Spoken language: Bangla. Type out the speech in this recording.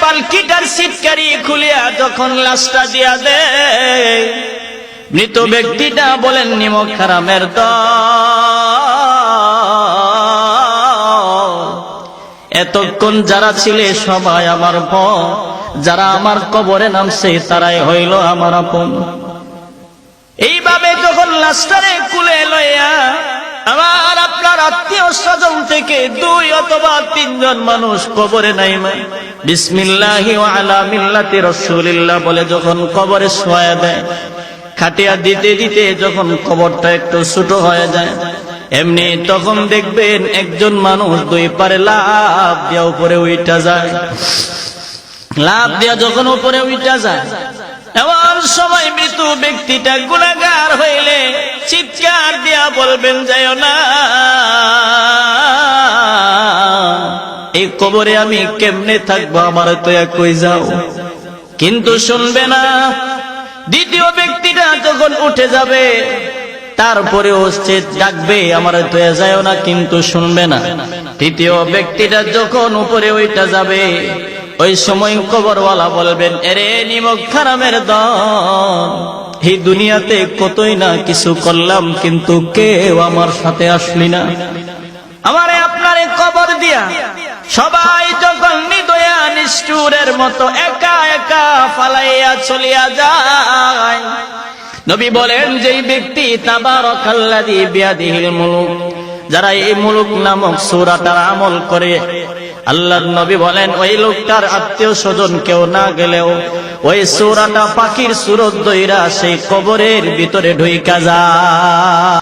পালকিটার সিটকারি খুলিয়া যখন লাশটা দিয়া দেয়, মৃত ব্যক্তিটা বলেন নিমক হারামের দল, এতক্ষণ যারা ছিলে সবাই আমার পর, যারা আমার কবরে নামছে তারাই হইল আমার আপন। এইভাবে যখন লাশটারে কুলে লইয়া আমার আপনার আত্মীয় স্বজন থেকে 2 অথবা 3 জন মানুষ কবরে নাইমা বিসমিল্লাহি ওয়া আলা মিল্লাতি রাসূলিল্লাহ বলে যখন কবরে শোয়া দেয়, খাটিয়া দিতে দিতে যখন কবরটা একটু ছোট হয়ে যায়, এমনি তখন দেখবেন একজন মানুষ 2 পারে লাফ দিয়া উপরে উঠা যায়। লাফ দিয়া যখন উপরে উঠা যায়, এমন সময় মৃত ব্যক্তিটা গুনাহগার হইলে চিৎকার দিয়া বলবেন যাইও না, এই কবরে আমি কেমনে থাকবো, আমার তো কই যাও। কিন্তু শুনবে না। দ্বিতীয় ব্যক্তিটা যখন উঠে যাবে তারপরেও সে ডাকবে আমার তো যাইও না, কিন্তু শুনবে না। তৃতীয় ব্যক্তিটা যখন উপরে উঠে যাবে ওই সময় কবরওয়ালা বলবেন, এরে নিমক হারামের দল, এই দুনিয়াতে কতই না কিছু করলাম কিন্তু কেউ আমার সাথে আসলি না। আমারে আপনারে কবর দিয়া সবাই যখন নিদয়া নিষ্ঠুরের মতো একা একা ফালাইয়া চলিয়া যায়, নবী বলেন যেই ব্যক্তি তাবারাকাল্লাযী বিয়াদিহিল মুলুক, যারা এই মুলুক নামক সূরাটার আমল করে, আল্লাহর নবী বলেন ওই লোকটার আত্মীয় স্বজন কেউ না গেলেও ওই সূরাটা পাখির সূরত দইরা সেই কবরের ভিতরে ঢুইকা যায়।